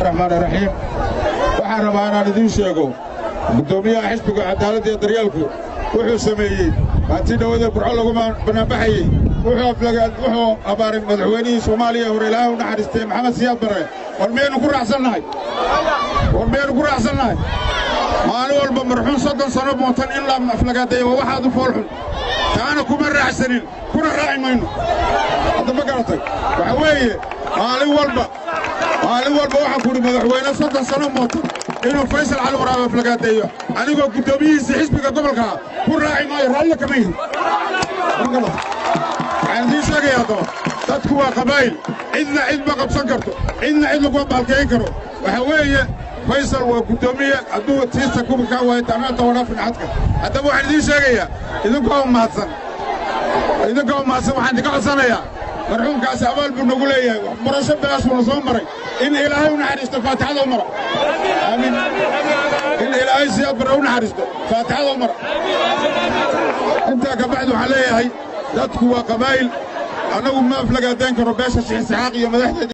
الرحمن الرحيم waxaan rabaa inaan idiin sheego gudoomiyaha xisbiga cadaaladda iyo daryeelku wuxuu sameeyey maatii dhawada burco lagu banaanbaxayey wuxuu abaaray madaxweynihii Soomaaliya hore Ilaahay u naxariistay Maxamed Siyaad Barre war miyaynu ku raacsannahay maalin walba marxuun 30 sano mootan in la aflagaadeeyo waxaad u foolxun taana kuma raacsanin kuna raaci mayno hadda ma garatay waxa weeye maalin walba waxaan ku madaxweyne 30 sano mootan inuu Faysal Cali Waraabe aflagaadeeyo anigoo gudoomiyihiisa xisbiga gobolka ku raaci maayo raalli kama yihin waxaan idin sheegayaa dadku waa qabaayil cidna cid ma qabsan karto cidna cid lagu baalkeyn karo waxa weeye Faysal waa gudoomiye hadduu tiisa gobolka waa taamaanta wada finacadka haddaba waxaan idin sheegayaa idinkoo mahadsan waxaan idinka codsanayaa marxuumkaas abaal buu nagu leeyahay waxbarasho bilaas buu soo maray in Ilaahay u naxariisto faatixada u mara aamin in Ilaahay Siyaad Barre u naxariisto faatixada u mara inta ka bacdu waxaan leeyahay dadku waa qabaayil anagu ma aflagaadeyn karo beesha Sheekh Isxaaq iyo madaxda